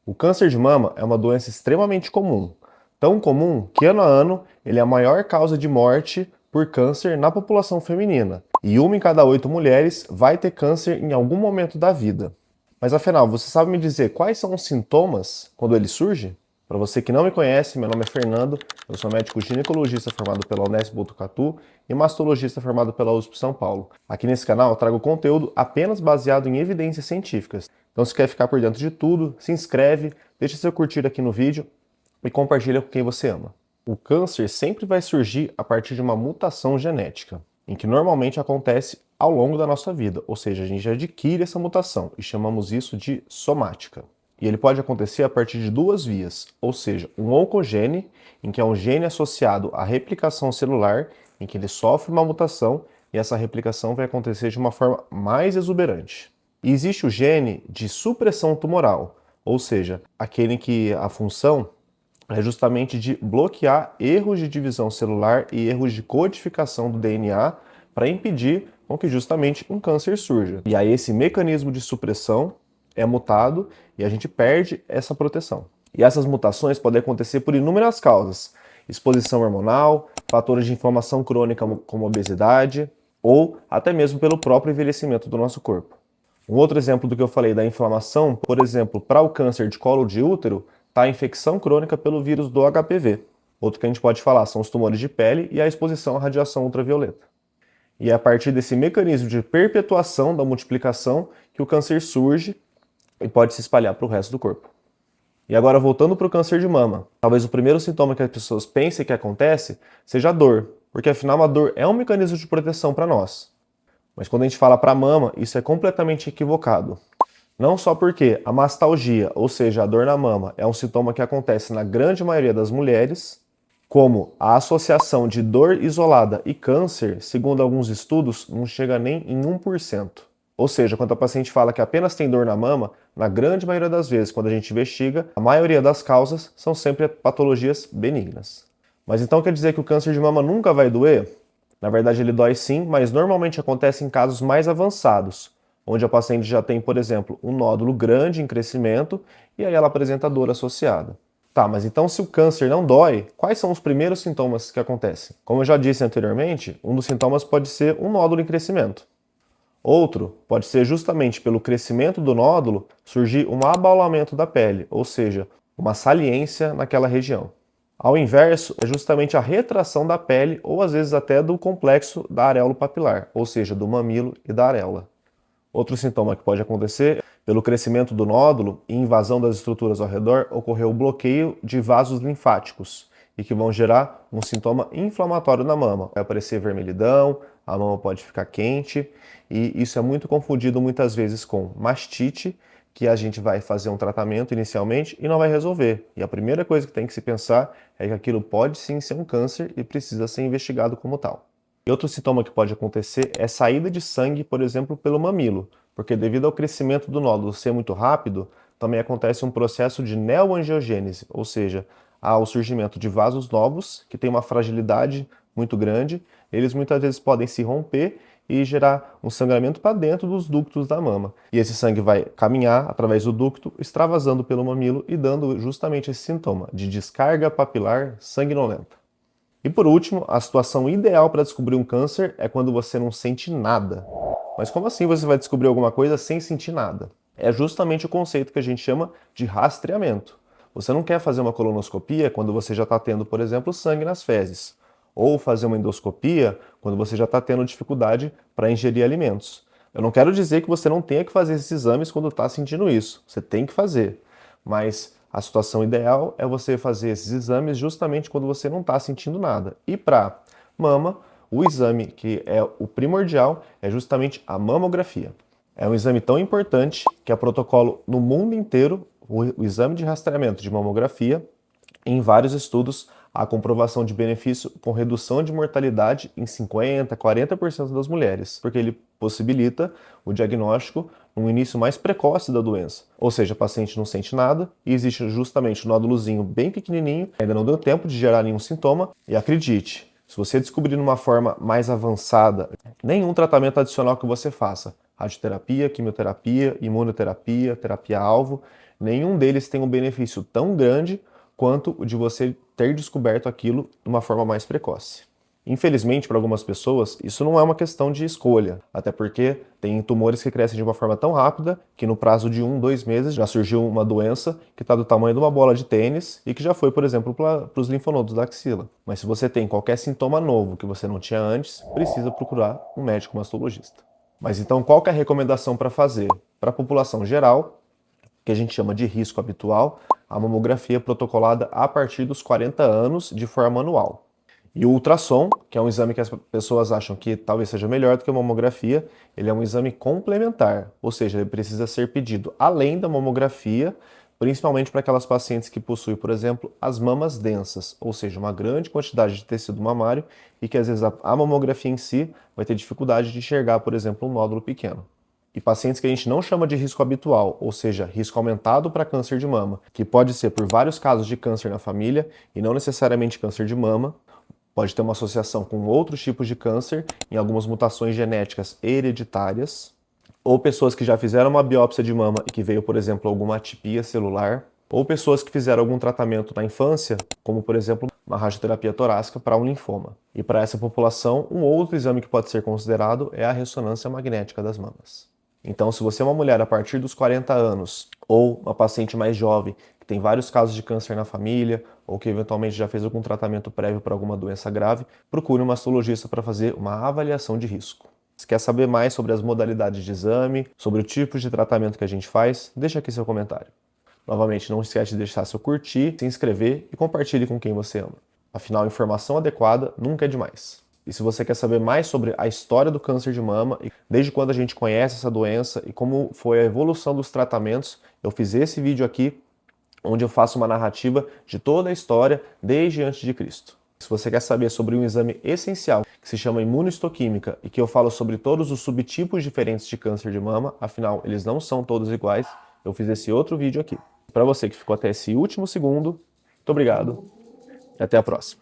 O câncer de mama é uma doença extremamente comum, tão comum que ano a ano ele é a maior causa de morte por câncer na população feminina, e uma em cada 8 mulheres vai ter câncer em algum momento da vida. Mas afinal, você sabe me dizer quais são os sintomas quando ele surge? Para você que não me conhece, meu nome é Fernando, eu sou médico ginecologista formado pela Unesp Botucatu e mastologista formado pela USP São Paulo. Aqui nesse canal eu trago conteúdo apenas baseado em evidências científicas. Então se quer ficar por dentro de tudo, se inscreve, deixa seu curtir aqui no vídeo e compartilha com quem você ama. O câncer sempre vai surgir a partir de uma mutação genética, em que normalmente acontece ao longo da nossa vida, ou seja, a gente adquire essa mutação e chamamos isso de somática. E ele pode acontecer a partir de duas vias, ou seja, um oncogene, em que é um gene associado à replicação celular, em que ele sofre uma mutação e essa replicação vai acontecer de uma forma mais exuberante. E existe o gene de supressão tumoral, ou seja, aquele em que a função é justamente de bloquear erros de divisão celular e erros de codificação do DNA para impedir com que justamente um câncer surja. E aí esse mecanismo de supressão é mutado e a gente perde essa proteção. E essas mutações podem acontecer por inúmeras causas: exposição hormonal, fatores de inflamação crônica como obesidade ou até mesmo pelo próprio envelhecimento do nosso corpo. Um outro exemplo do que eu falei da inflamação, por exemplo, para o câncer de colo de útero, está a infecção crônica pelo vírus do HPV. Outro que a gente pode falar são os tumores de pele e a exposição à radiação ultravioleta. E é a partir desse mecanismo de perpetuação da multiplicação que o câncer surge e pode se espalhar para o resto do corpo. E agora voltando para o câncer de mama, talvez o primeiro sintoma que as pessoas pensem que acontece seja a dor, porque afinal a dor é um mecanismo de proteção para nós. Mas quando a gente fala para a mama, isso é completamente equivocado. Não só porque a mastalgia, ou seja, a dor na mama, é um sintoma que acontece na grande maioria das mulheres, como a associação de dor isolada e câncer, segundo alguns estudos, não chega nem em 1%. Ou seja, quando a paciente fala que apenas tem dor na mama, na grande maioria das vezes, quando a gente investiga, a maioria das causas são sempre patologias benignas. Mas então quer dizer que o câncer de mama nunca vai doer? Na verdade ele dói sim, mas normalmente acontece em casos mais avançados, onde a paciente já tem, por exemplo, um nódulo grande em crescimento e aí ela apresenta dor associada. Tá, mas então se o câncer não dói, quais são os primeiros sintomas que acontecem? Como eu já disse anteriormente, um dos sintomas pode ser um nódulo em crescimento. Outro pode ser justamente pelo crescimento do nódulo surgir um abaulamento da pele, ou seja, uma saliência naquela região. Ao inverso, é justamente a retração da pele ou às vezes até do complexo da areola papilar, ou seja, do mamilo e da areola. Outro sintoma que pode acontecer, pelo crescimento do nódulo e invasão das estruturas ao redor, ocorreu o bloqueio de vasos linfáticos e que vão gerar um sintoma inflamatório na mama. Vai aparecer vermelhidão, a mama pode ficar quente e isso é muito confundido muitas vezes com mastite, que a gente vai fazer um tratamento inicialmente e não vai resolver. E a primeira coisa que tem que se pensar é que aquilo pode sim ser um câncer e precisa ser investigado como tal. E outro sintoma que pode acontecer é saída de sangue, por exemplo, pelo mamilo, porque devido ao crescimento do nódulo ser muito rápido, também acontece um processo de neoangiogênese, ou seja, há o surgimento de vasos novos que têm uma fragilidade muito grande, eles muitas vezes podem se romper e gerar um sangramento para dentro dos ductos da mama. E esse sangue vai caminhar através do ducto, extravasando pelo mamilo e dando justamente esse sintoma de descarga papilar sanguinolenta. E por último, a situação ideal para descobrir um câncer é quando você não sente nada. Mas como assim você vai descobrir alguma coisa sem sentir nada? É justamente o conceito que a gente chama de rastreamento. Você não quer fazer uma colonoscopia quando você já está tendo, por exemplo, sangue nas fezes. Ou fazer uma endoscopia quando você já está tendo dificuldade para ingerir alimentos. Eu não quero dizer que você não tenha que fazer esses exames quando está sentindo isso. Você tem que fazer. Mas a situação ideal é você fazer esses exames justamente quando você não está sentindo nada. E para mama, o exame que é o primordial é justamente a mamografia. É um exame tão importante que é protocolo no mundo inteiro, o exame de rastreamento de mamografia, em vários estudos, a comprovação de benefício com redução de mortalidade em 50%, 40% das mulheres, porque ele possibilita o diagnóstico no início mais precoce da doença. Ou seja, a paciente não sente nada e existe justamente um nódulozinho bem pequenininho, ainda não deu tempo de gerar nenhum sintoma e acredite, se você descobrir numa forma mais avançada, nenhum tratamento adicional que você faça, radioterapia, quimioterapia, imunoterapia, terapia-alvo, nenhum deles tem um benefício tão grande quanto o de você ter descoberto aquilo de uma forma mais precoce. Infelizmente, para algumas pessoas, isso não é uma questão de escolha, até porque tem tumores que crescem de uma forma tão rápida que no prazo de 2 meses já surgiu uma doença que está do tamanho de uma bola de tênis e que já foi, por exemplo, para os linfonodos da axila. Mas se você tem qualquer sintoma novo que você não tinha antes, precisa procurar um médico mastologista. Mas então, qual que é a recomendação para fazer? Para a população geral, que a gente chama de risco habitual, a mamografia é protocolada a partir dos 40 anos de forma anual. E o ultrassom, que é um exame que as pessoas acham que talvez seja melhor do que a mamografia, ele é um exame complementar, ou seja, ele precisa ser pedido além da mamografia, principalmente para aquelas pacientes que possuem, por exemplo, as mamas densas, ou seja, uma grande quantidade de tecido mamário e que às vezes a mamografia em si vai ter dificuldade de enxergar, por exemplo, um nódulo pequeno. E pacientes que a gente não chama de risco habitual, ou seja, risco aumentado para câncer de mama, que pode ser por vários casos de câncer na família e não necessariamente câncer de mama, pode ter uma associação com outros tipos de câncer, em algumas mutações genéticas hereditárias, ou pessoas que já fizeram uma biópsia de mama e que veio, por exemplo, alguma atipia celular, ou pessoas que fizeram algum tratamento na infância, como, por exemplo, uma radioterapia torácica para um linfoma. E para essa população, um outro exame que pode ser considerado é a ressonância magnética das mamas. Então, se você é uma mulher a partir dos 40 anos, ou uma paciente mais jovem, que tem vários casos de câncer na família, ou que eventualmente já fez algum tratamento prévio para alguma doença grave, procure um mastologista para fazer uma avaliação de risco. Se quer saber mais sobre as modalidades de exame, sobre o tipo de tratamento que a gente faz, deixa aqui seu comentário. Novamente, não esquece de deixar seu curtir, se inscrever e compartilhe com quem você ama. Afinal, informação adequada nunca é demais. E se você quer saber mais sobre a história do câncer de mama, desde quando a gente conhece essa doença e como foi a evolução dos tratamentos, eu fiz esse vídeo aqui, onde eu faço uma narrativa de toda a história desde antes de Cristo. Se você quer saber sobre um exame essencial que se chama imunohistoquímica e que eu falo sobre todos os subtipos diferentes de câncer de mama, afinal eles não são todos iguais, eu fiz esse outro vídeo aqui. Para você que ficou até esse último segundo, muito obrigado e até a próxima.